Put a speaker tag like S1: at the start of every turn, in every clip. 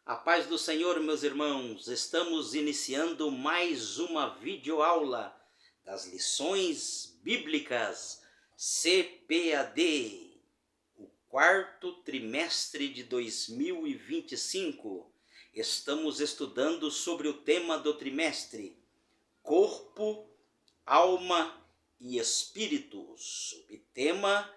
S1: A paz do Senhor, meus irmãos, estamos iniciando mais uma videoaula das lições bíblicas CPAD, o quarto trimestre de 2025. Estamos estudando sobre o tema do trimestre, corpo, alma e espírito, sob tema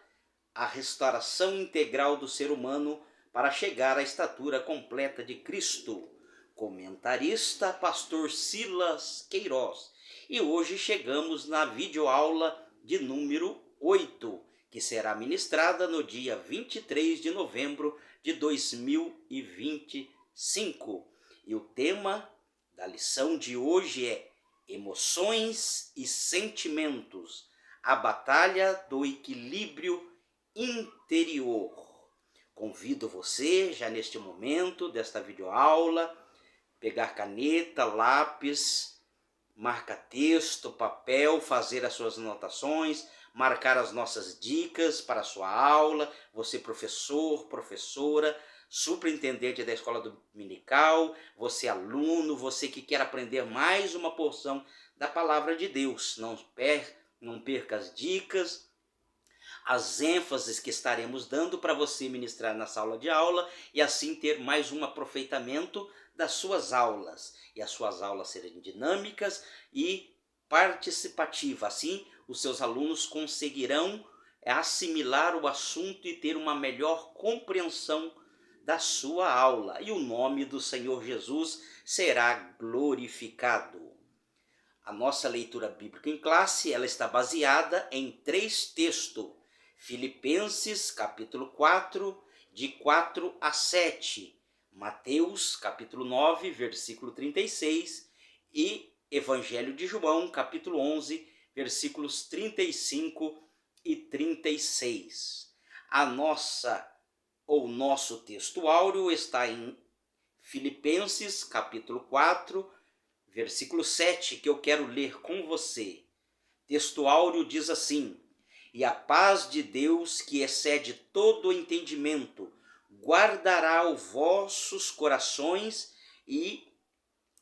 S1: a restauração integral do ser humano para chegar à estatura completa de Cristo. Comentarista, pastor Silas Queiroz. E hoje chegamos na videoaula de número 8, que será ministrada no dia 23 de novembro de 2025. E o tema da lição de hoje é emoções e sentimentos, a batalha do equilíbrio interior. Convido você, já neste momento desta videoaula, pegar caneta, lápis, marca-texto, papel, fazer as suas anotações, marcar as nossas dicas para a sua aula, você professor, professora, superintendente da escola dominical, você aluno, você que quer aprender mais uma porção da palavra de Deus. Não perca as dicas, as ênfases que estaremos dando para você ministrar na sala de aula e assim ter mais um aproveitamento das suas aulas. E as suas aulas serem dinâmicas e participativas. Assim, os seus alunos conseguirão assimilar o assunto e ter uma melhor compreensão da sua aula. E o nome do Senhor Jesus será glorificado. A nossa leitura bíblica em classe, ela está baseada em 3 textos. Filipenses, capítulo 4, de 4 a 7. Mateus, capítulo 9, versículo 36. E Evangelho de João, capítulo 11, versículos 35 e 36. O nosso texto áureo está em Filipenses, capítulo 4, versículo 7, que eu quero ler com você. Texto áureo diz assim: e a paz de Deus, que excede todo o entendimento, guardará os vossos corações e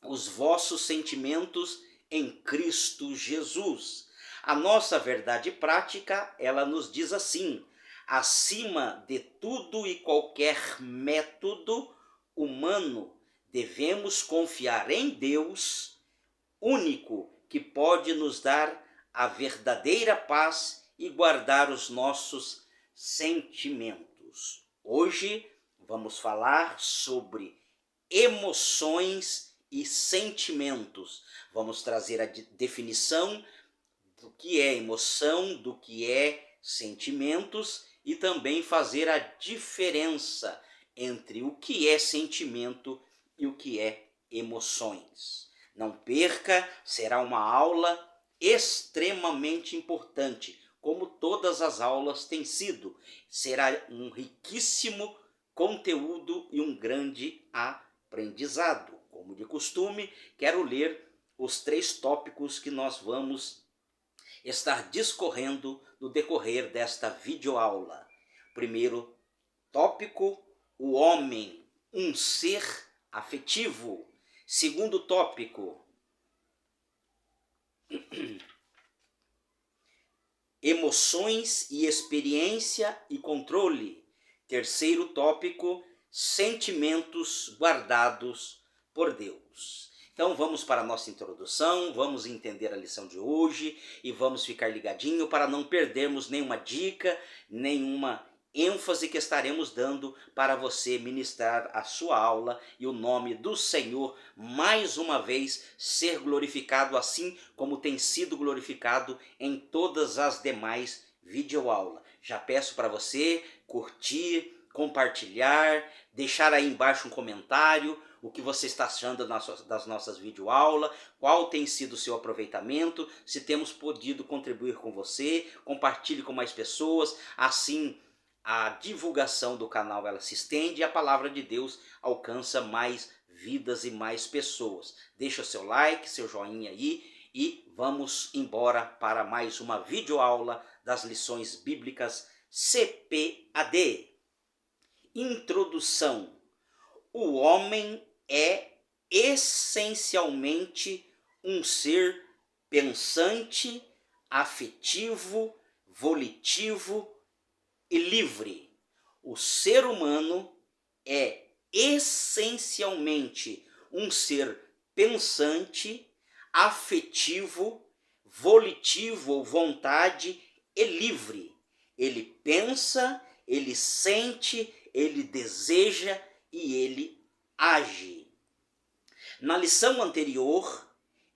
S1: os vossos sentimentos em Cristo Jesus. A nossa verdade prática, ela nos diz assim: acima de tudo e qualquer método humano, devemos confiar em Deus, único que pode nos dar a verdadeira paz e guardar os nossos sentimentos. Hoje vamos falar sobre emoções e sentimentos. Vamos trazer a definição do que é emoção, do que é sentimentos e também fazer a diferença entre o que é sentimento e o que é emoções. Não perca, será uma aula extremamente importante, como todas as aulas têm sido. Será um riquíssimo conteúdo e um grande aprendizado. Como de costume, quero ler os 3 tópicos que nós vamos estar discorrendo no decorrer desta videoaula. Primeiro tópico, o homem, um ser afetivo. Segundo tópico, emoções e experiência e controle. Terceiro tópico, sentimentos guardados por Deus. Então vamos para a nossa introdução, vamos entender a lição de hoje e vamos ficar ligadinho para não perdermos nenhuma dica, nenhuma ênfase que estaremos dando para você ministrar a sua aula e o nome do Senhor mais uma vez ser glorificado, assim como tem sido glorificado em todas as demais videoaulas. Já peço para você curtir, compartilhar, deixar aí embaixo um comentário, o que você está achando das nossas videoaulas, qual tem sido o seu aproveitamento, se temos podido contribuir com você, compartilhe com mais pessoas, assim a divulgação do canal ela se estende e a palavra de Deus alcança mais vidas e mais pessoas. Deixa o seu like, seu joinha aí e vamos embora para mais uma videoaula das lições bíblicas CPAD. Introdução. o homem é essencialmente um ser pensante, afetivo, volitivo e livre. O ser humano é essencialmente um ser pensante, afetivo, volitivo ou vontade e livre. Ele pensa, ele sente, ele deseja e ele age. Na lição anterior,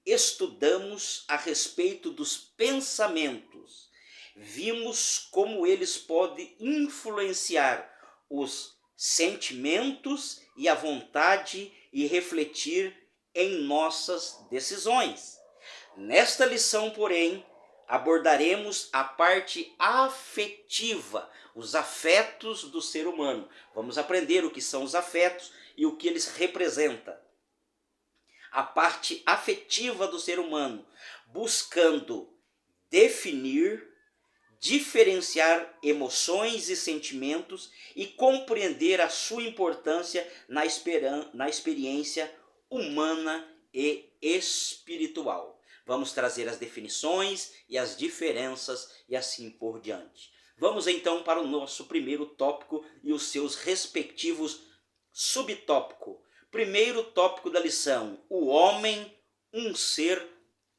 S1: estudamos a respeito dos pensamentos. Vimos como eles podem influenciar os sentimentos e a vontade e refletir em nossas decisões. Nesta lição, porém, abordaremos a parte afetiva, os afetos do ser humano. Vamos aprender o que são os afetos e o que eles representam. A parte afetiva do ser humano, buscando definir, diferenciar emoções e sentimentos e compreender a sua importância na experiência humana e espiritual. Vamos trazer as definições e as diferenças e assim por diante. Vamos então para o nosso primeiro tópico e os seus respectivos subtópicos. Primeiro tópico da lição: o homem, um ser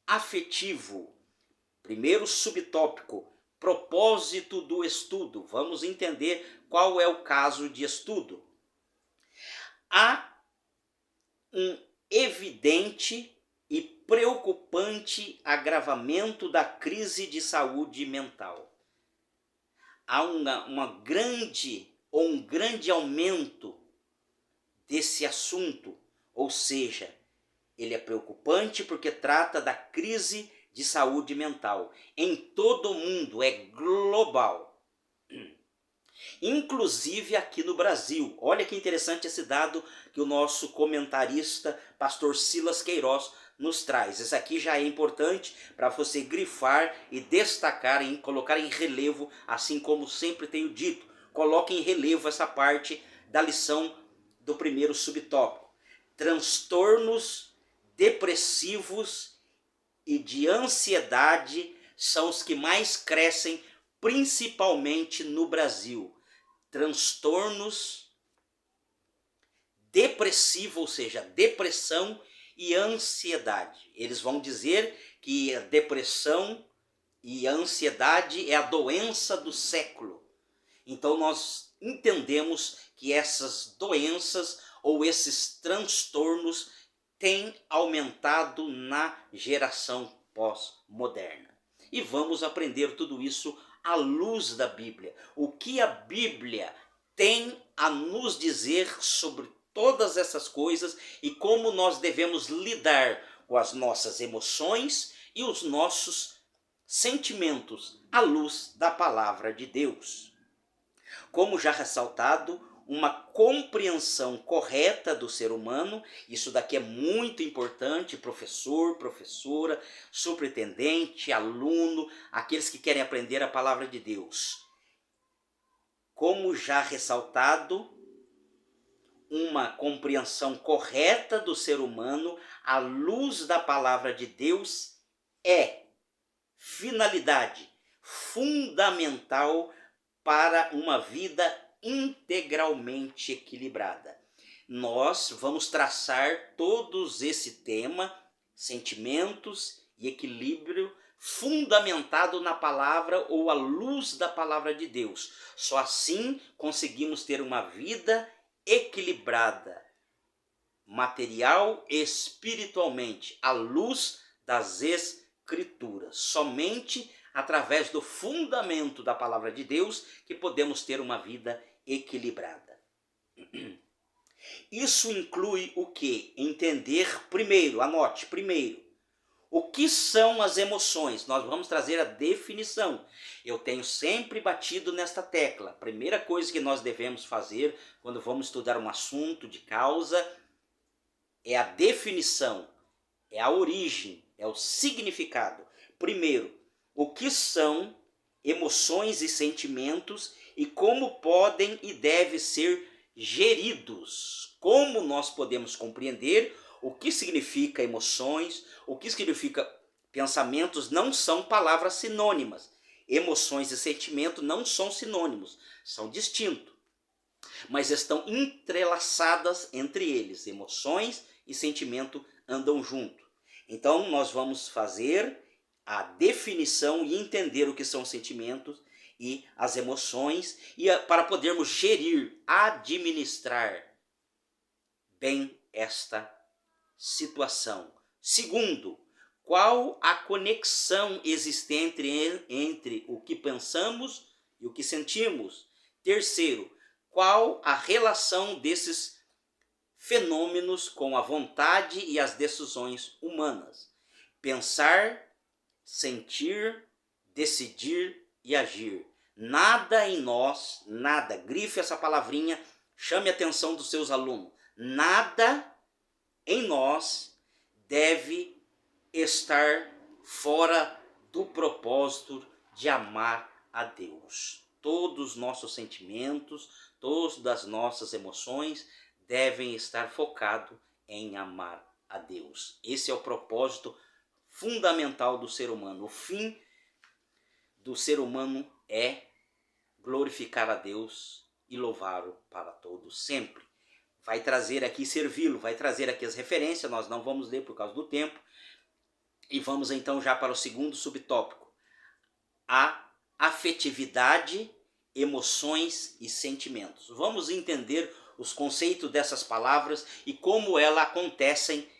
S1: afetivo. Primeiro subtópico: propósito do estudo. Vamos entender qual é o caso de estudo. Há um evidente e preocupante agravamento da crise de saúde mental. Há um grande aumento desse assunto, ou seja, ele é preocupante porque trata da crise de saúde mental. Em todo o mundo, é global. Inclusive aqui no Brasil. Olha que interessante esse dado que o nosso comentarista, pastor Silas Queiroz, nos traz. Esse aqui já é importante para você grifar e destacar, e colocar em relevo, assim como sempre tenho dito. Coloque em relevo essa parte da lição do primeiro subtópico. Transtornos depressivos e de ansiedade são os que mais crescem, principalmente no Brasil. Transtornos depressivos, ou seja, depressão e ansiedade. Eles vão dizer que a depressão e a ansiedade é a doença do século. Então nós entendemos que essas doenças ou esses transtornos têm aumentado na geração pós-moderna. E vamos aprender tudo isso à luz da Bíblia. O que a Bíblia tem a nos dizer sobre todas essas coisas e como nós devemos lidar com as nossas emoções e os nossos sentimentos à luz da palavra de Deus. Como já ressaltado, uma compreensão correta do ser humano, isso daqui é muito importante, professor, professora, superintendente, aluno, aqueles que querem aprender a palavra de Deus. Como já ressaltado, uma compreensão correta do ser humano à luz da palavra de Deus é finalidade fundamental para uma vida integralmente equilibrada. Nós vamos traçar todos esse tema, sentimentos e equilíbrio, fundamentado na palavra ou à luz da palavra de Deus. Só assim conseguimos ter uma vida equilibrada, material e espiritualmente, à luz das Escrituras. Somente através do fundamento da palavra de Deus que podemos ter uma vida equilibrada. Isso inclui o quê? Entender primeiro, anote, primeiro, o que são as emoções. Nós vamos trazer a definição. Eu tenho sempre batido nesta tecla. A primeira coisa que nós devemos fazer quando vamos estudar um assunto de causa é a definição, é a origem, é o significado. Primeiro, o que são emoções e sentimentos e como podem e devem ser geridos. como nós podemos compreender o que significa emoções, o que significa pensamentos. Não são palavras sinônimas. Emoções e sentimento não são sinônimos, são distintos, mas estão entrelaçadas entre eles. Emoções e sentimento andam junto. Então nós vamos fazer a definição e entender o que são sentimentos e as emoções, e para podermos gerir, administrar bem esta situação. Segundo, qual a conexão existente entre o que pensamos e o que sentimos? Terceiro, qual a relação desses fenômenos com a vontade e as decisões humanas? Pensar, sentir, decidir e agir. Nada em nós, nada, grife essa palavrinha, chame a atenção dos seus alunos. Nada em nós deve estar fora do propósito de amar a Deus. Todos os nossos sentimentos, todas as nossas emoções devem estar focados em amar a Deus. Esse é o propósito fundamental do ser humano. O fim do ser humano é glorificar a Deus e louvá-lo para todos sempre. Vai trazer aqui servi-lo, vai trazer aqui as referências, nós não vamos ler por causa do tempo. E vamos então já para o segundo subtópico. A afetividade, emoções e sentimentos. Vamos entender os conceitos dessas palavras e como elas acontecem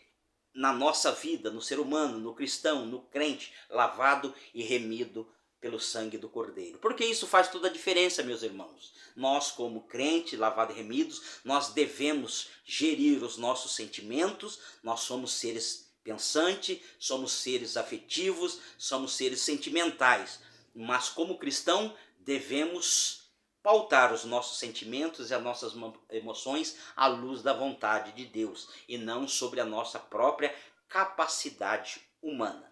S1: na nossa vida, no ser humano, no cristão, no crente, lavado e remido pelo sangue do Cordeiro. Porque isso faz toda a diferença, meus irmãos. Nós, como crente, lavados e remidos, nós devemos gerir os nossos sentimentos. Nós somos seres pensantes, somos seres afetivos, somos seres sentimentais. Mas como cristão, devemos pautar os nossos sentimentos e as nossas emoções à luz da vontade de Deus e não sobre a nossa própria capacidade humana.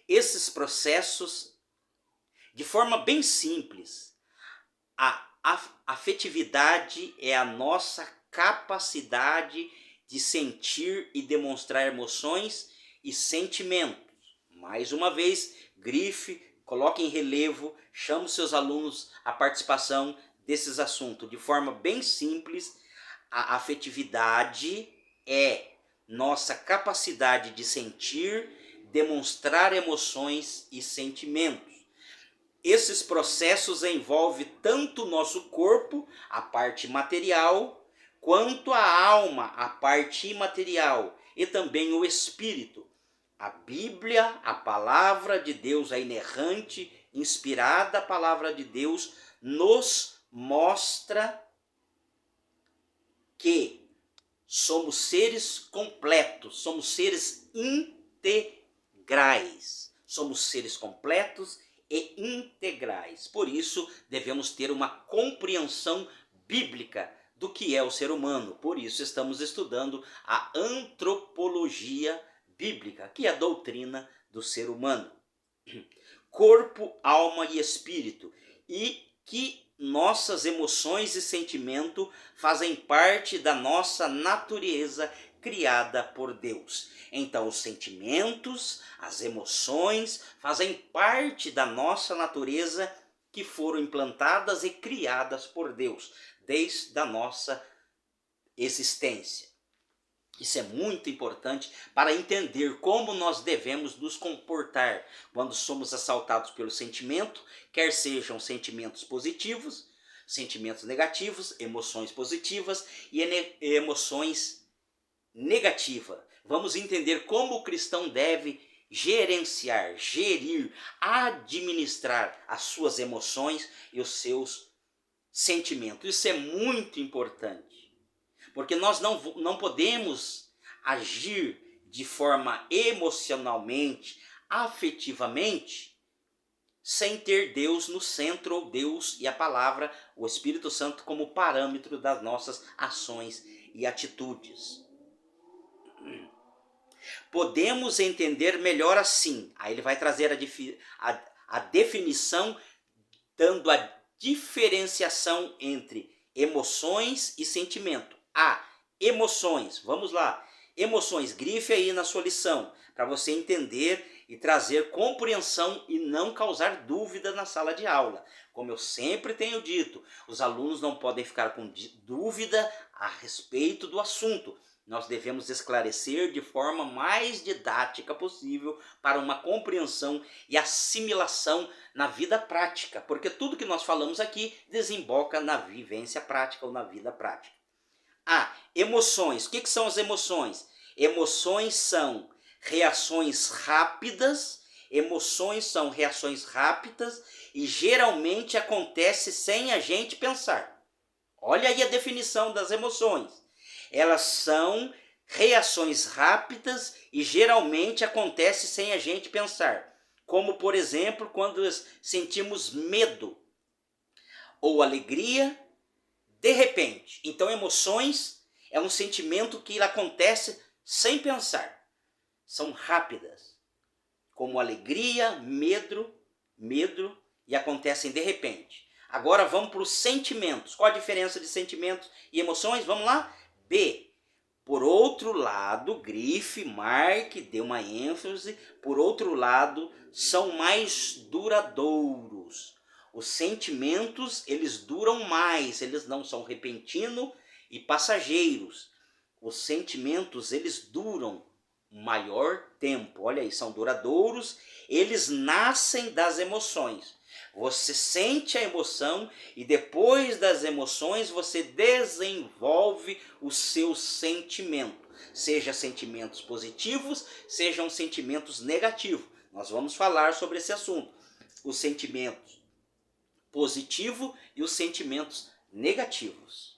S1: Esses processos, de forma bem simples, a afetividade é a nossa capacidade de sentir e demonstrar emoções e sentimentos. Mais uma vez, grife, coloque em relevo, chame os seus alunos à participação desses assuntos. De forma bem simples, a afetividade é nossa capacidade de sentir, demonstrar emoções e sentimentos. Esses processos envolvem tanto o nosso corpo, a parte material, quanto a alma, a parte imaterial, e também o espírito. A Bíblia, a palavra de Deus, a inerrante, inspirada palavra de Deus, nos mostra que somos seres completos, somos seres integrais. Somos seres completos e integrais. Por isso, devemos ter uma compreensão bíblica do que é o ser humano. Por isso, estamos estudando a antropologia bíblica, que é a doutrina do ser humano. Corpo, alma e espírito. E que nossas emoções e sentimentos fazem parte da nossa natureza criada por Deus. Então, os sentimentos, as emoções fazem parte da nossa natureza que foram implantadas e criadas por Deus, desde a nossa existência. Isso é muito importante para entender como nós devemos nos comportar quando somos assaltados pelo sentimento, quer sejam sentimentos positivos, sentimentos negativos, emoções positivas e emoções negativas. Vamos entender como o cristão deve gerenciar, gerir, administrar as suas emoções e os seus sentimentos. Isso é muito importante. Porque nós não podemos agir de forma emocionalmente, afetivamente, sem ter Deus no centro, ou Deus e a palavra, o Espírito Santo, como parâmetro das nossas ações e atitudes. Podemos entender melhor assim. Aí ele vai trazer a definição, dando a diferenciação entre emoções e sentimento. Emoções, vamos lá. Emoções, grife aí na sua lição, para você entender e trazer compreensão e não causar dúvida na sala de aula. Como eu sempre tenho dito, os alunos não podem ficar com dúvida a respeito do assunto. Nós devemos esclarecer de forma mais didática possível para uma compreensão e assimilação na vida prática, porque tudo que nós falamos aqui desemboca na vivência prática ou na vida prática. Emoções. O que são as emoções? Emoções são reações rápidas. Emoções são reações rápidas e geralmente acontece sem a gente pensar. Olha aí a definição das emoções. Elas são reações rápidas e geralmente acontece sem a gente pensar. Como, por exemplo, quando sentimos medo ou alegria de repente. Então, emoções é um sentimento que acontece sem pensar. São rápidas, como alegria, medo e acontecem de repente. Agora vamos para os sentimentos. Qual a diferença de sentimentos e emoções? Vamos lá? B. Por outro lado, grife, marque, dê uma ênfase. Por outro lado, são mais duradouros. Os sentimentos, eles duram mais, eles não são repentinos e passageiros. Os sentimentos, eles duram maior tempo. Olha aí, são duradouros, eles nascem das emoções. Você sente a emoção e depois das emoções você desenvolve o seu sentimento. Seja sentimentos positivos, sejam sentimentos negativos. Nós vamos falar sobre esse assunto. Os sentimentos positivos e os sentimentos negativos.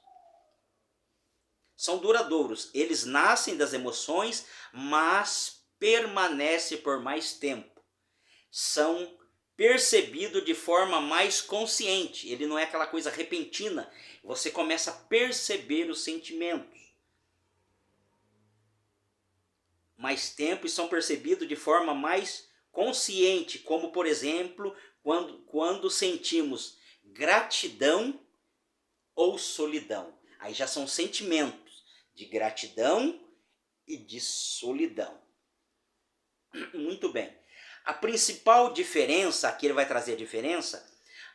S1: São duradouros. Eles nascem das emoções, mas permanecem por mais tempo. São percebido de forma mais consciente. Ele não é aquela coisa repentina. Você começa a perceber os sentimentos. Mais tempo e são percebidos de forma mais consciente, como por exemplo, quando sentimos gratidão ou solidão. Aí já são sentimentos de gratidão e de solidão. Muito bem. A principal diferença, aqui ele vai trazer a diferença,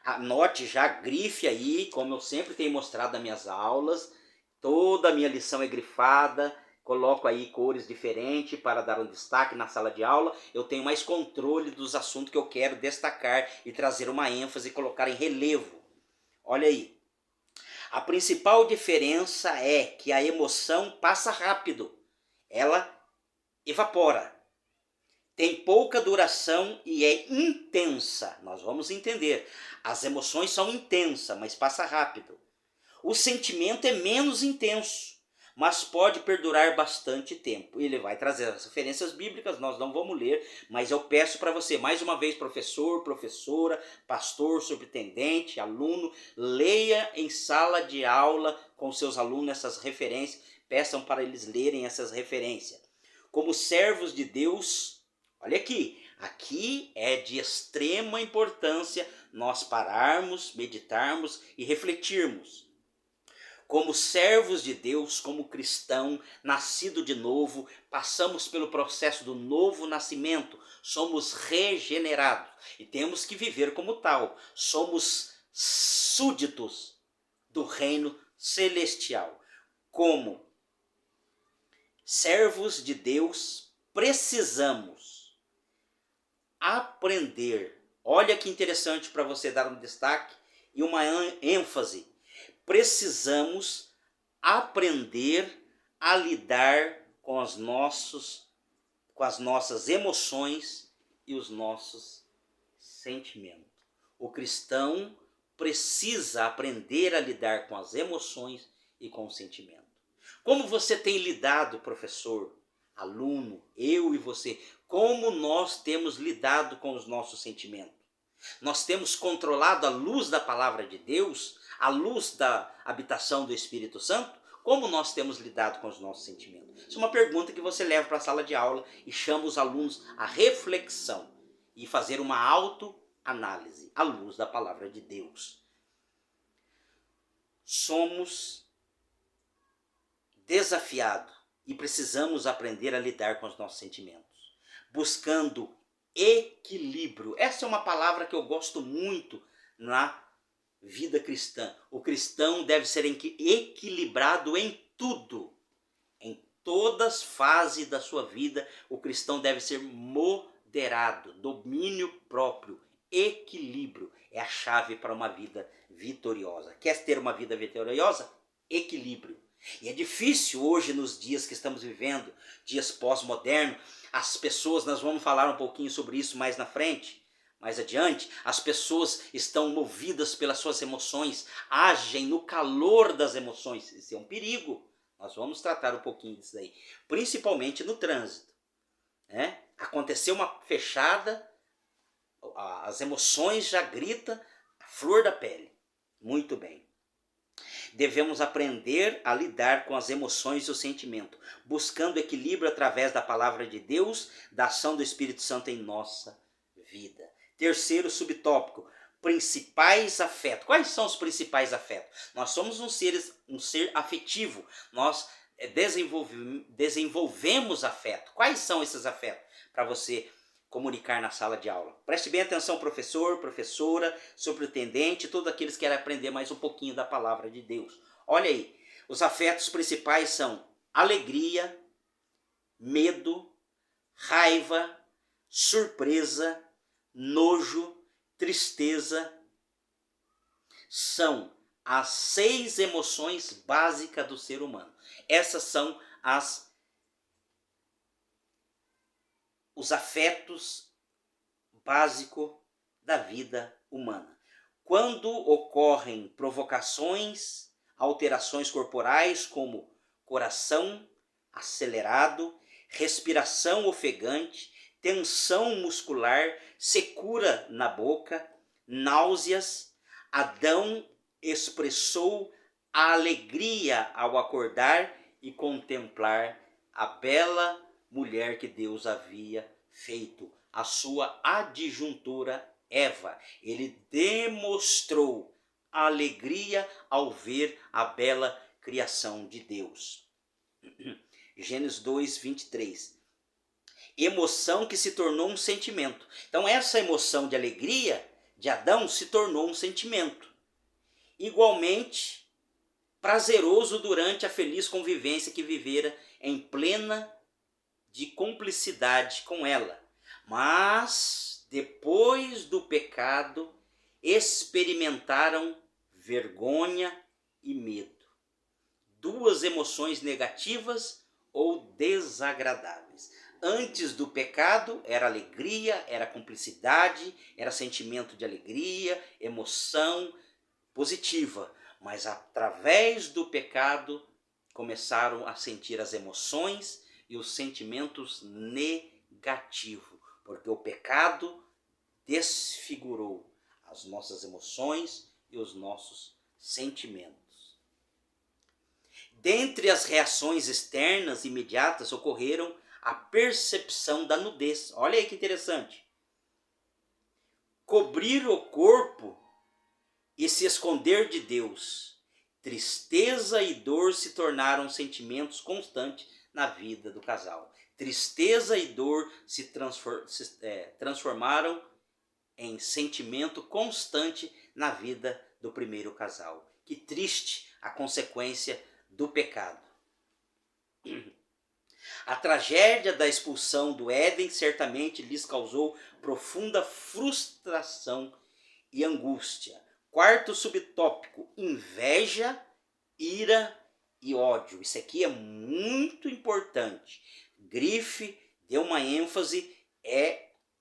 S1: anote já, grife aí, como eu sempre tenho mostrado nas minhas aulas, toda a minha lição é grifada, coloco aí cores diferentes para dar um destaque na sala de aula, eu tenho mais controle dos assuntos que eu quero destacar e trazer uma ênfase e colocar em relevo. Olha aí, a principal diferença é que a emoção passa rápido, ela evapora. Tem pouca duração e é intensa. Nós vamos entender. As emoções são intensas, mas passa rápido. O sentimento é menos intenso, mas pode perdurar bastante tempo. Ele vai trazer as referências bíblicas, nós não vamos ler, mas eu peço para você, mais uma vez, professor, professora, pastor, superintendente, aluno, leia em sala de aula com seus alunos essas referências, peçam para eles lerem essas referências. Como servos de Deus, olha aqui é de extrema importância nós pararmos, meditarmos e refletirmos. Como servos de Deus, como cristão, nascido de novo, passamos pelo processo do novo nascimento, somos regenerados e temos que viver como tal. Somos súditos do reino celestial. Como servos de Deus, precisamos aprender. Olha que interessante para você dar um destaque e uma ênfase. Precisamos aprender a lidar com as nossas emoções e os nossos sentimentos. O cristão precisa aprender a lidar com as emoções e com o sentimento. Como você tem lidado, professor, aluno, eu e você? Como nós temos lidado com os nossos sentimentos? Nós temos controlado a luz da palavra de Deus, a luz da habitação do Espírito Santo? Como nós temos lidado com os nossos sentimentos? Isso é uma pergunta que você leva para a sala de aula e chama os alunos à reflexão e fazer uma autoanálise à luz da palavra de Deus. somos desafiados e precisamos aprender a lidar com os nossos sentimentos, buscando equilíbrio. Essa é uma palavra que eu gosto muito na vida cristã. O cristão deve ser equilibrado em tudo. Em todas as fases da sua vida, o cristão deve ser moderado, domínio próprio, equilíbrio. É a chave para uma vida vitoriosa. Quer ter uma vida vitoriosa? Equilíbrio. E é difícil hoje, nos dias que estamos vivendo, dias pós-modernos, as pessoas, nós vamos falar um pouquinho sobre isso mais na frente, mais adiante, as pessoas estão movidas pelas suas emoções, agem no calor das emoções. Isso é um perigo. Nós vamos tratar um pouquinho disso daí, principalmente no trânsito. Aconteceu uma fechada, as emoções já gritam a flor da pele. Muito bem. Devemos aprender a lidar com as emoções e o sentimento, buscando equilíbrio através da palavra de Deus, da ação do Espírito Santo em nossa vida. Terceiro subtópico, principais afetos. Quais são os principais afetos? Nós somos um ser afetivo, nós desenvolvemos afeto. Quais são esses afetos? Para você comunicar na sala de aula. Preste bem atenção, professor, professora, superintendente, todos aqueles que querem aprender mais um pouquinho da palavra de Deus. Olha aí, os afetos principais são alegria, medo, raiva, surpresa, nojo, tristeza. São as 6 emoções básicas do ser humano. Essas são os afetos básicos da vida humana. Quando ocorrem provocações, alterações corporais como coração acelerado, respiração ofegante, tensão muscular, secura na boca, náuseas, Adão expressou a alegria ao acordar e contemplar a bela mulher que Deus havia feito, a sua adjuntora Eva. Ele demonstrou a alegria ao ver a bela criação de Deus. Gênesis 2, 23. Emoção que se tornou um sentimento. Então essa emoção de alegria de Adão se tornou um sentimento. Igualmente prazeroso durante a feliz convivência que vivera em plena de cumplicidade com ela. Mas, depois do pecado, experimentaram vergonha e medo. 2 emoções negativas ou desagradáveis. Antes do pecado era alegria, era cumplicidade, era sentimento de alegria, emoção positiva. Mas através do pecado começaram a sentir as emoções e os sentimentos negativos, porque o pecado desfigurou as nossas emoções e os nossos sentimentos. Dentre as reações externas imediatas ocorreram a percepção da nudez. Olha aí que interessante. Cobrir o corpo e se esconder de Deus. Tristeza e dor se tornaram sentimentos constantes na vida do casal. Tristeza e dor se transformaram em sentimento constante na vida do primeiro casal. Que triste a consequência do pecado. A tragédia da expulsão do Éden certamente lhes causou profunda frustração e angústia. Quarto subtópico, inveja, ira e ódio. Isso aqui é muito importante. Grife, dê uma ênfase,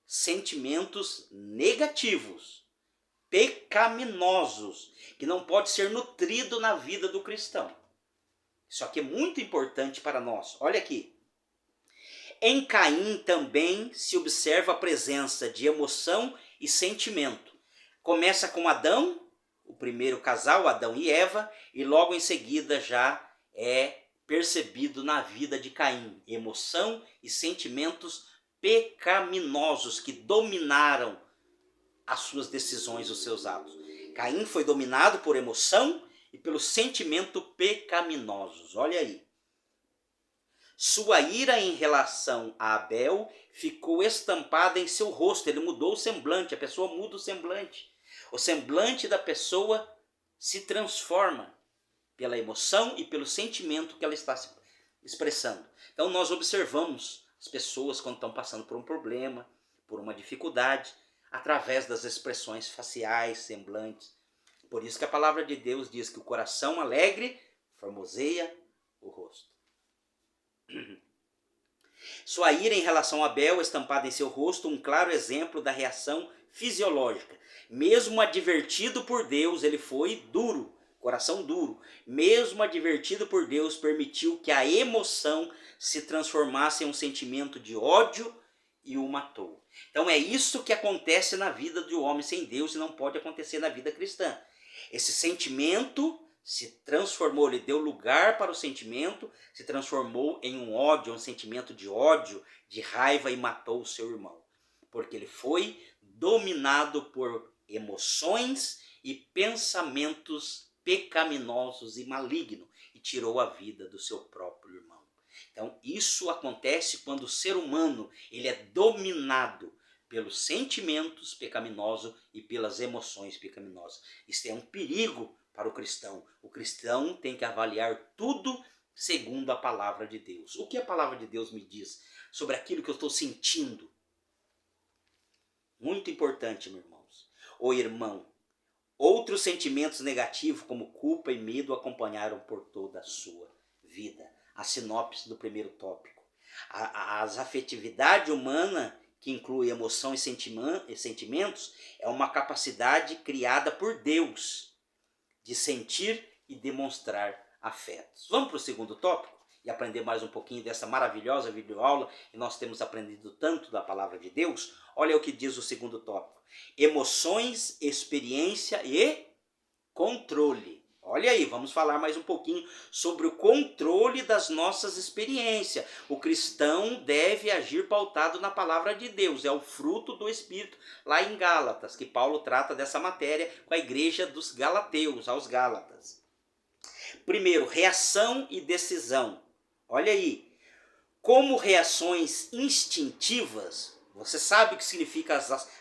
S1: sentimentos negativos, pecaminosos, que não pode ser nutrido na vida do cristão. Isso aqui é muito importante para nós. Olha aqui. Em Caim também se observa a presença de emoção e sentimento. Começa com Adão, o primeiro casal, Adão e Eva, e logo em seguida já é percebido na vida de Caim. Emoção e sentimentos pecaminosos que dominaram as suas decisões, os seus atos. Caim foi dominado por emoção e pelo sentimento pecaminosos. Olha aí. Sua ira em relação a Abel ficou estampada em seu rosto. Ele mudou o semblante, a pessoa muda o semblante. O semblante da pessoa se transforma pela emoção e pelo sentimento que ela está expressando. Então nós observamos as pessoas quando estão passando por um problema, por uma dificuldade, através das expressões faciais, semblantes. Por isso que a palavra de Deus diz que o coração alegre formoseia o rosto. Sua ira em relação a Abel, estampada em seu rosto, um claro exemplo da reação fisiológica. Mesmo advertido por Deus, ele foi duro, coração duro. Mesmo advertido por Deus, permitiu que a emoção se transformasse em um sentimento de ódio e o matou. Então é isso que acontece na vida do homem sem Deus e não pode acontecer na vida cristã. Esse sentimento se transformou, ele deu lugar para o sentimento, se transformou em um ódio, um sentimento de ódio, de raiva e matou o seu irmão. Porque ele foi dominado por emoções e pensamentos pecaminosos e malignos e tirou a vida do seu próprio irmão. Então isso acontece quando o ser humano ele é dominado pelos sentimentos pecaminosos e pelas emoções pecaminosas. Isso é um perigo para o cristão. O cristão tem que avaliar tudo segundo a palavra de Deus. O que a palavra de Deus me diz sobre aquilo que eu estou sentindo? Muito importante, meus irmãos. Ou irmão, outros sentimentos negativos como culpa e medo acompanharam por toda a sua vida. A sinopse do primeiro tópico. As afetividade humana, que inclui emoção e sentimentos, é uma capacidade criada por Deus de sentir e demonstrar afetos. Vamos para o segundo tópico e aprender mais um pouquinho dessa maravilhosa videoaula e nós temos aprendido tanto da palavra de Deus. Olha o que diz o segundo tópico. Emoções, experiência e controle. Olha aí, vamos falar mais um pouquinho sobre o controle das nossas experiências. O cristão deve agir pautado na palavra de Deus. É o fruto do Espírito, lá em Gálatas, que Paulo trata dessa matéria com a igreja dos Galateus, aos Gálatas. Primeiro, reação e decisão. Olha aí, como reações instintivas, você sabe o que significa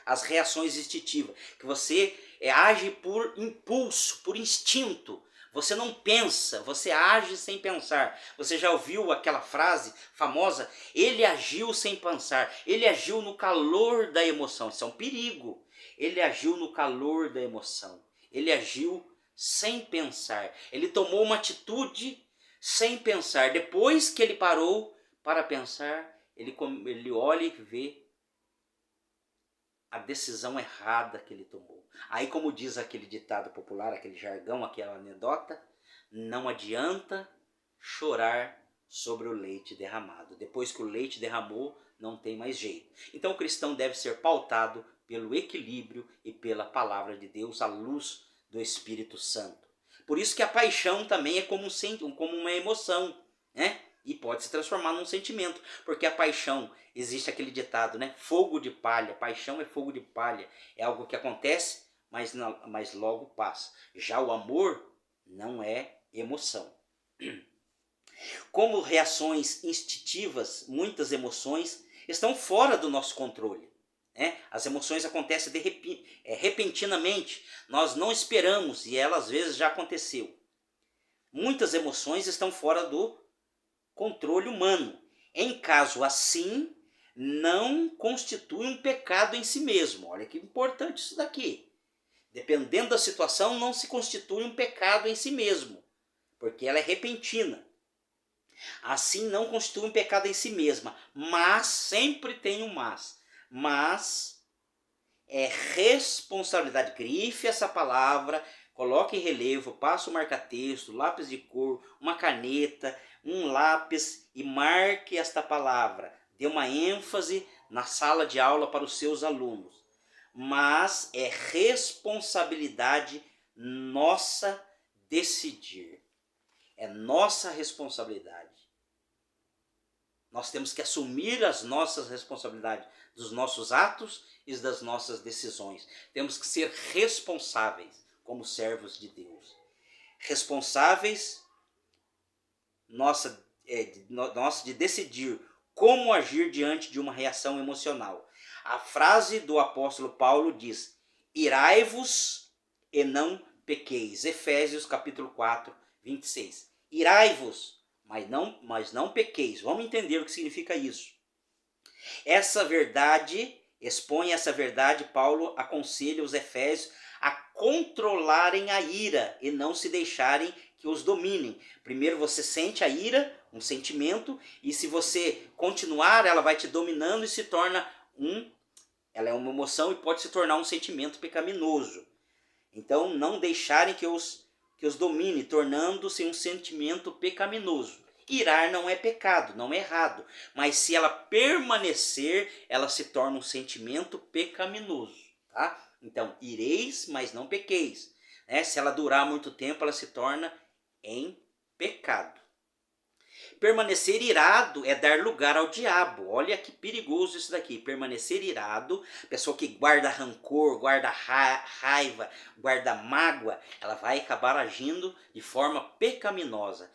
S1: as reações instintivas, que você age por impulso, por instinto. Você não pensa, você age sem pensar. Você já ouviu aquela frase famosa? Ele agiu sem pensar, ele agiu no calor da emoção. Isso é um perigo. Ele agiu no calor da emoção. Ele agiu sem pensar. Ele tomou uma atitude sem pensar. Depois que ele parou para pensar, ele olha e vê a decisão errada que ele tomou. Aí, como diz aquele ditado popular, aquele jargão, aquela anedota, não adianta chorar sobre o leite derramado. Depois que o leite derramou, não tem mais jeito. Então o cristão deve ser pautado pelo equilíbrio e pela palavra de Deus, à luz do Espírito Santo. Por isso que a paixão também é como uma emoção, né? E pode se transformar num sentimento, porque a paixão, existe aquele ditado, né? Fogo de palha, paixão é fogo de palha, é algo que acontece, mas logo passa. Já o amor não é emoção. Como reações instintivas, muitas emoções estão fora do nosso controle. As emoções acontecem repentinamente, nós não esperamos e ela às vezes já aconteceu. Muitas emoções estão fora do controle humano. Em caso assim, não constitui um pecado em si mesmo. Olha que importante isso daqui. Dependendo da situação, não se constitui um pecado em si mesmo, porque ela é repentina. Assim não constitui um pecado em si mesma, mas sempre tem um mas é responsabilidade. Grife essa palavra, coloque em relevo, passe o marca-texto, lápis de cor, uma caneta, um lápis e marque esta palavra. Dê uma ênfase na sala de aula para os seus alunos. Mas é responsabilidade nossa decidir. É nossa responsabilidade. Nós temos que assumir as nossas responsabilidades dos nossos atos e das nossas decisões. Temos que ser responsáveis como servos de Deus. responsáveis de decidir como agir diante de uma reação emocional. A frase do apóstolo Paulo diz: irai-vos e não pequeis. Efésios capítulo 4, 26. Irai-vos, mas não pequeis. Vamos entender o que significa isso. Expõe essa verdade, Paulo aconselha os efésios a controlarem a ira e não se deixarem que os dominem. Primeiro você sente a ira, um sentimento, e se você continuar, ela vai te dominando e se torna ela é uma emoção e pode se tornar um sentimento pecaminoso. Então, não deixarem que os domine, tornando-se um sentimento pecaminoso. Irar não é pecado, não é errado, mas se ela permanecer, ela se torna um sentimento pecaminoso, tá? Então, ireis, mas não pequeis. Se ela durar muito tempo, ela se torna em pecado. Permanecer irado é dar lugar ao diabo. Olha que perigoso isso daqui. Permanecer irado, pessoa que guarda rancor, guarda raiva, guarda mágoa, ela vai acabar agindo de forma pecaminosa.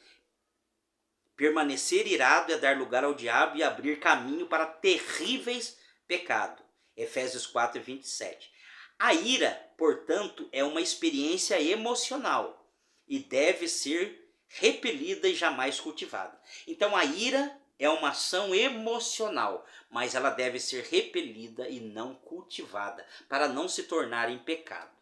S1: Permanecer irado é dar lugar ao diabo e abrir caminho para terríveis pecados. Efésios 4, 27. A ira, portanto, é uma experiência emocional e deve ser repelida e jamais cultivada. Então a ira é uma ação emocional, mas ela deve ser repelida e não cultivada, para não se tornar em pecado.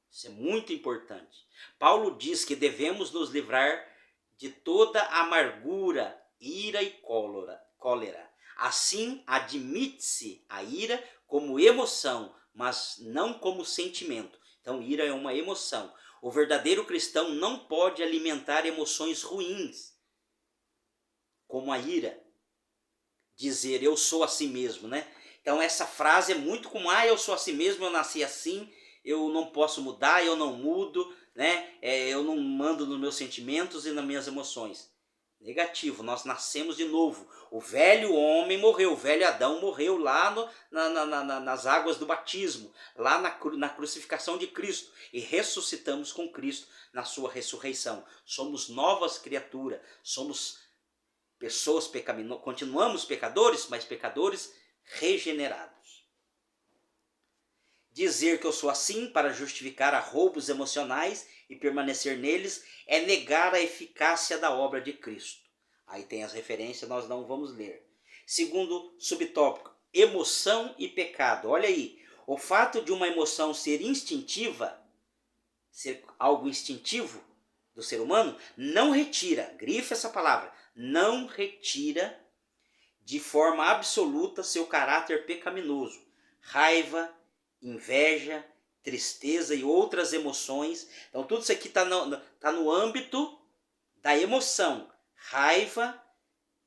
S1: Isso é muito importante. Paulo diz que devemos nos livrar de toda amargura, ira e cólera. Assim, admite-se a ira como emoção, mas não como sentimento. Então, ira é uma emoção. O verdadeiro cristão não pode alimentar emoções ruins, como a ira. Dizer, eu sou assim mesmo, né? Então, essa frase é muito comum. Eu sou assim mesmo, eu nasci assim, eu não posso mudar, eu não mudo, né? Eu não mando nos meus sentimentos e nas minhas emoções. Negativo, nós nascemos de novo. O velho homem morreu, o velho Adão morreu lá nas águas do batismo, lá na crucificação de Cristo. E ressuscitamos com Cristo na sua ressurreição. Somos novas criaturas, somos pessoas pecaminosas, continuamos pecadores, mas pecadores regenerados. Dizer que eu sou assim para justificar roubos emocionais e permanecer neles é negar a eficácia da obra de Cristo. Aí tem as referências, nós não vamos ler. Segundo subtópico, emoção e pecado. Olha aí, o fato de uma emoção ser instintiva, ser algo instintivo do ser humano, não retira, grifa essa palavra, não retira de forma absoluta seu caráter pecaminoso. Raiva, inveja, tristeza e outras emoções. Então tudo isso aqui está no âmbito da emoção. Raiva,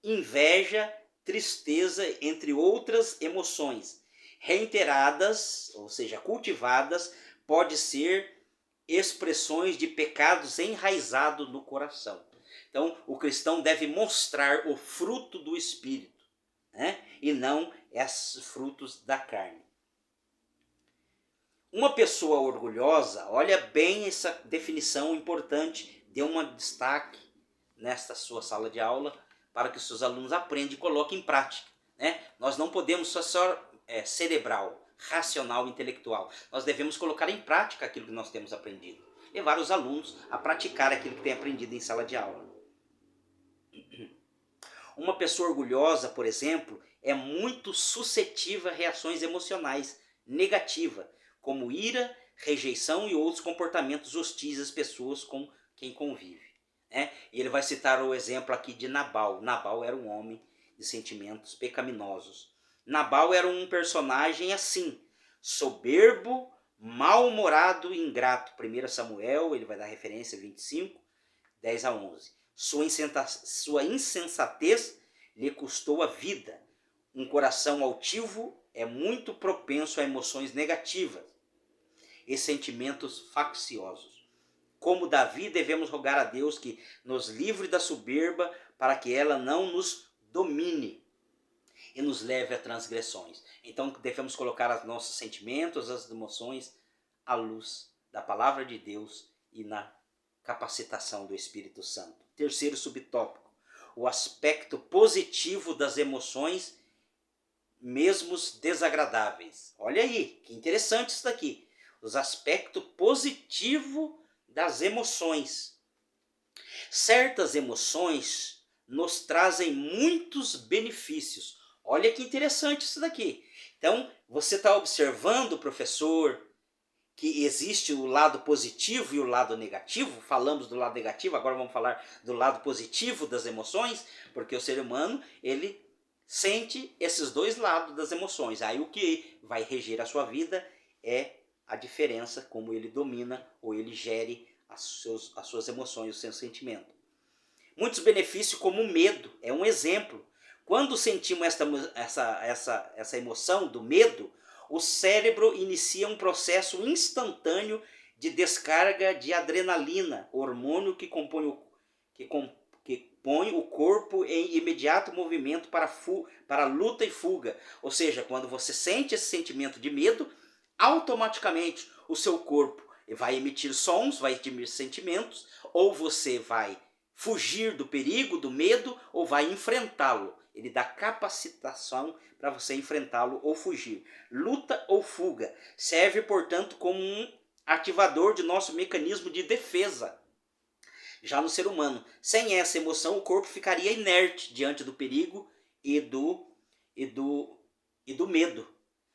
S1: inveja, tristeza, entre outras emoções. Reiteradas, ou seja, cultivadas, pode ser expressões de pecados enraizados no coração. Então o cristão deve mostrar o fruto do Espírito, né? E não esses frutos da carne. Uma pessoa orgulhosa, olha bem essa definição importante, dê um destaque nesta sua sala de aula para que os seus alunos aprendam e coloquem em prática, né? Nós não podemos só cerebral, racional, intelectual. Nós devemos colocar em prática aquilo que nós temos aprendido. Levar os alunos a praticar aquilo que têm aprendido em sala de aula. Uma pessoa orgulhosa, por exemplo, é muito suscetível a reações emocionais negativas, como ira, rejeição e outros comportamentos hostis às pessoas com quem convive. E ele vai citar o exemplo aqui de Nabal. Nabal era um homem de sentimentos pecaminosos. Nabal era um personagem assim, soberbo, mal-humorado e ingrato. 1 Samuel, ele vai dar referência 25, 10 a 11. Sua insensatez lhe custou a vida. Um coração altivo é muito propenso a emoções negativas e sentimentos facciosos. Como Davi, devemos rogar a Deus que nos livre da soberba para que ela não nos domine e nos leve a transgressões. Então devemos colocar os nossos sentimentos, as emoções à luz da palavra de Deus e na capacitação do Espírito Santo. Terceiro subtópico, o aspecto positivo das emoções, mesmo desagradáveis. Olha aí, que interessante isso daqui. Os aspectos positivos das emoções. Certas emoções nos trazem muitos benefícios. Olha que interessante isso daqui. Então, você está observando, professor, que existe o lado positivo e o lado negativo. Falamos do lado negativo, agora vamos falar do lado positivo das emoções, porque o ser humano, ele sente esses dois lados das emoções. Aí o que vai reger a sua vida é a diferença, como ele domina ou ele gere as suas emoções, o seu sentimento. Muitos benefícios, como o medo, é um exemplo. Quando sentimos essa emoção do medo, o cérebro inicia um processo instantâneo de descarga de adrenalina, hormônio que põe o corpo em imediato movimento para luta e fuga. Ou seja, quando você sente esse sentimento de medo, automaticamente o seu corpo vai emitir sons, vai emitir sentimentos, ou você vai fugir do perigo, do medo, ou vai enfrentá-lo. Ele dá capacitação para você enfrentá-lo ou fugir. Luta ou fuga serve, portanto, como um ativador de nosso mecanismo de defesa. Já no ser humano, sem essa emoção, o corpo ficaria inerte diante do perigo e do medo.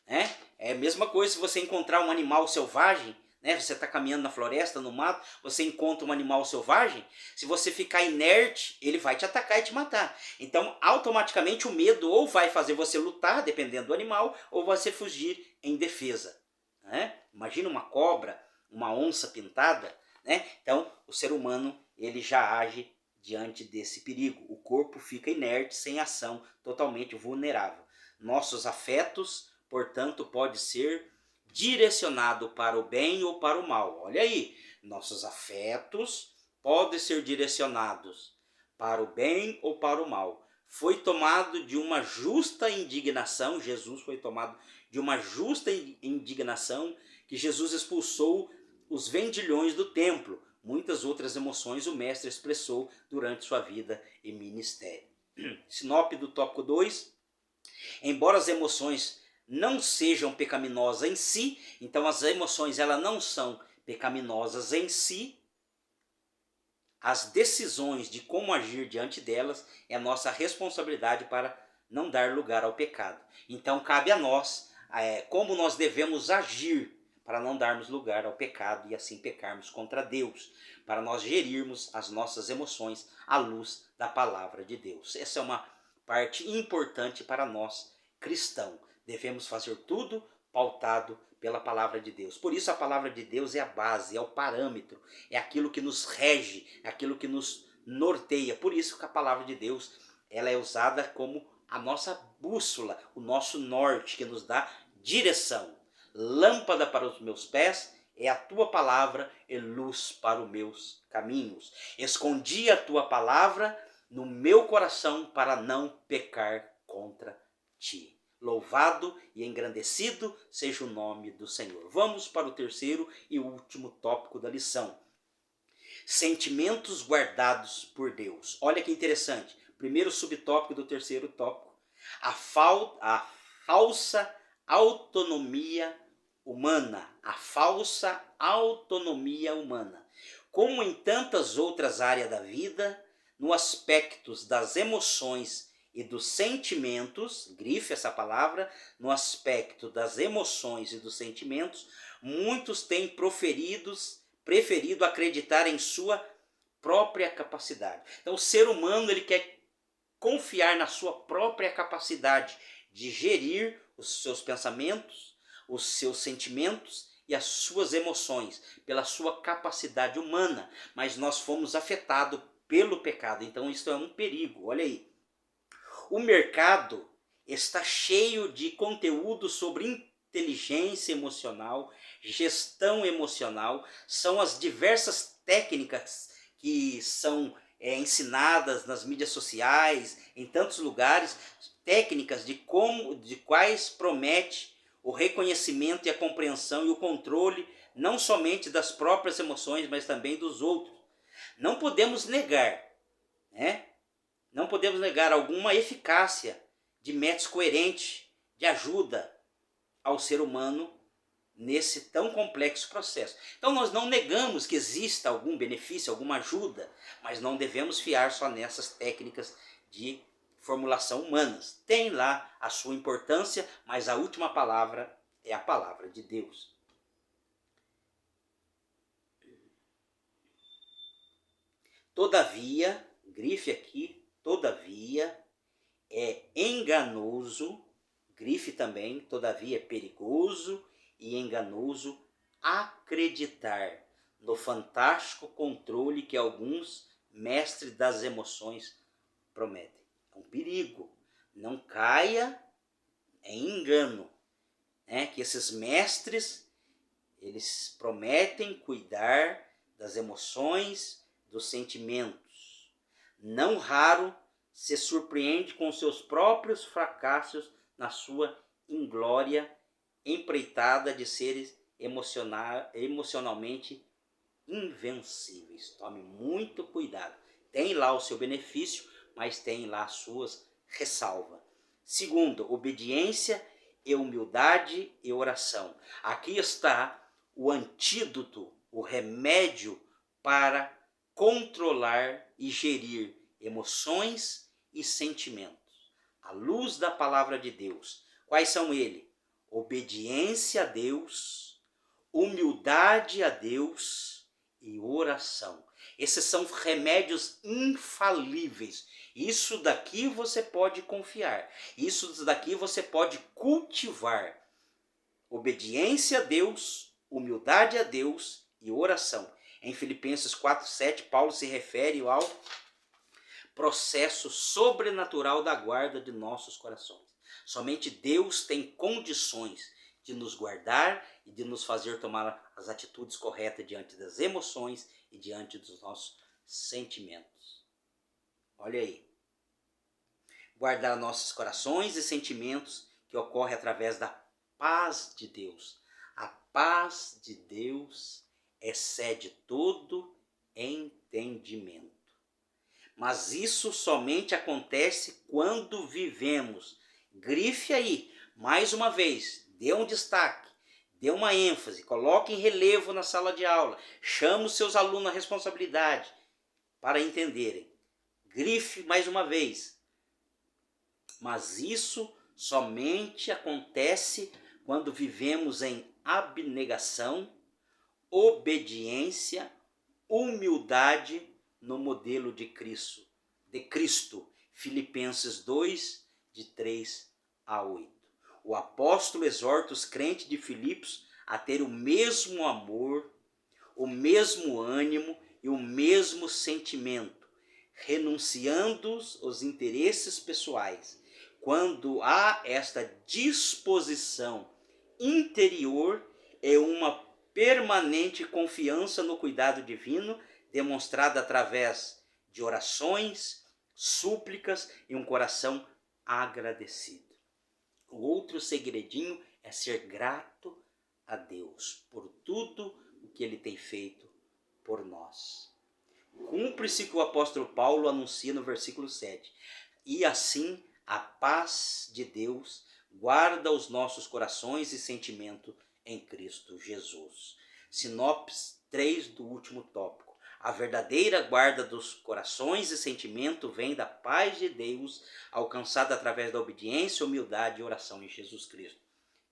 S1: Né? É a mesma coisa se você encontrar um animal selvagem, né? Você está caminhando na floresta, no mato, você encontra um animal selvagem, se você ficar inerte, ele vai te atacar e te matar. Então, automaticamente o medo ou vai fazer você lutar, dependendo do animal, ou você fugir em defesa. Né? Imagina uma cobra, uma onça pintada, né? Então, o ser humano, ele já age diante desse perigo. O corpo fica inerte, sem ação, totalmente vulnerável. Nossos afetos, portanto, pode ser direcionado para o bem ou para o mal. Olha aí, nossos afetos podem ser direcionados para o bem ou para o mal. Foi tomado de uma justa indignação, Jesus foi tomado de uma justa indignação, que Jesus expulsou os vendilhões do templo. Muitas outras emoções o mestre expressou durante sua vida e ministério. Sinopse do tópico 2. Embora as emoções não sejam pecaminosas em si, então as emoções elas não são pecaminosas em si, as decisões de como agir diante delas é a nossa responsabilidade para não dar lugar ao pecado. Então cabe a nós como nós devemos agir para não darmos lugar ao pecado e assim pecarmos contra Deus, para nós gerirmos as nossas emoções à luz da palavra de Deus. Essa é uma parte importante para nós cristãos. Devemos fazer tudo pautado pela palavra de Deus. Por isso a palavra de Deus é a base, é o parâmetro, é aquilo que nos rege, é aquilo que nos norteia. Por isso que a palavra de Deus ela é usada como a nossa bússola, o nosso norte, que nos dá direção. Lâmpada para os meus pés é a tua palavra e luz para os meus caminhos. Escondi a tua palavra no meu coração para não pecar contra ti. Louvado e engrandecido seja o nome do Senhor. Vamos para o terceiro e último tópico da lição. Sentimentos guardados por Deus. Olha que interessante. Primeiro subtópico do terceiro tópico. A falsa autonomia humana. A falsa autonomia humana. Como em tantas outras áreas da vida, no aspecto das emoções e dos sentimentos, grife essa palavra, no aspecto das emoções e dos sentimentos, muitos têm preferido acreditar em sua própria capacidade. Então o ser humano ele quer confiar na sua própria capacidade de gerir os seus pensamentos, os seus sentimentos e as suas emoções, pela sua capacidade humana, mas nós fomos afetados pelo pecado, então isso é um perigo, olha aí. O mercado está cheio de conteúdo sobre inteligência emocional, gestão emocional, são as diversas técnicas que são ensinadas nas mídias sociais, em tantos lugares, técnicas de quais promete o reconhecimento e a compreensão e o controle não somente das próprias emoções, mas também dos outros. Não podemos negar, né? Não podemos negar alguma eficácia de métodos coerentes de ajuda ao ser humano nesse tão complexo processo. Então nós não negamos que exista algum benefício, alguma ajuda, mas não devemos fiar só nessas técnicas de formulação humanas. Tem lá a sua importância, mas a última palavra é a palavra de Deus. Todavia, grife aqui, todavia é enganoso, grife também, todavia é perigoso e enganoso acreditar no fantástico controle que alguns mestres das emoções prometem. É um perigo. Não caia em engano, né? Que esses mestres, eles prometem cuidar das emoções, dos sentimentos. Não raro se surpreende com seus próprios fracassos na sua inglória empreitada de seres emocionalmente invencíveis. Tome muito cuidado. Tem lá o seu benefício, mas tem lá as suas ressalvas. Segundo, obediência e humildade e oração. Aqui está o antídoto, o remédio para controlar e gerir emoções e sentimentos. À luz da palavra de Deus. Quais são eles? Obediência a Deus, humildade a Deus e oração. Esses são remédios infalíveis. Isso daqui você pode confiar. Isso daqui você pode cultivar. Obediência a Deus, humildade a Deus e oração. Em Filipenses 4:7, Paulo se refere ao processo sobrenatural da guarda de nossos corações. Somente Deus tem condições de nos guardar e de nos fazer tomar as atitudes corretas diante das emoções e diante dos nossos sentimentos. Olha aí. Guardar nossos corações e sentimentos que ocorre através da paz de Deus. A paz de Deus excede todo entendimento. Mas isso somente acontece quando vivemos. Grife aí, mais uma vez, dê um destaque, dê uma ênfase, coloque em relevo na sala de aula, chame os seus alunos à responsabilidade para entenderem. Grife mais uma vez. Mas isso somente acontece quando vivemos em abnegação, obediência, humildade no modelo de Cristo. Filipenses 2, de 3 a 8. O apóstolo exorta os crentes de Filipos a ter o mesmo amor, o mesmo ânimo e o mesmo sentimento, renunciando os interesses pessoais. Quando há esta disposição interior e uma permanente confiança no cuidado divino, demonstrada através de orações, súplicas e um coração agradecido. O outro segredinho é ser grato a Deus por tudo o que Ele tem feito por nós. Cumpre-se o que o apóstolo Paulo anuncia no versículo 7. E assim a paz de Deus guarda os nossos corações e sentimentos em Cristo Jesus. Sinopse 3 do último tópico. A verdadeira guarda dos corações e sentimentos vem da paz de Deus, alcançada através da obediência, humildade e oração em Jesus Cristo.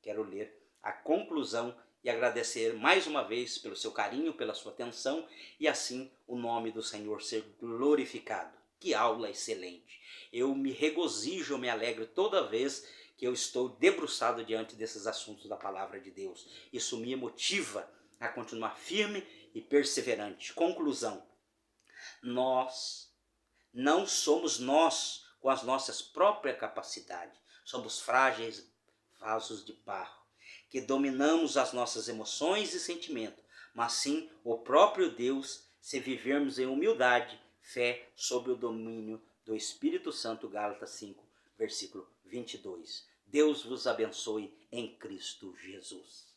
S1: Quero ler a conclusão e agradecer mais uma vez pelo seu carinho, pela sua atenção e assim o nome do Senhor ser glorificado. Que aula excelente! Eu me regozijo, eu me alegro toda vez que eu estou debruçado diante desses assuntos da palavra de Deus. Isso me motiva a continuar firme e perseverante. Conclusão: nós não somos nós com as nossas próprias capacidades. Somos frágeis vasos de barro, que dominamos as nossas emoções e sentimentos, mas sim o próprio Deus, se vivermos em humildade, fé, sob o domínio do Espírito Santo. Gálatas 5, versículo 22. Deus vos abençoe em Cristo Jesus.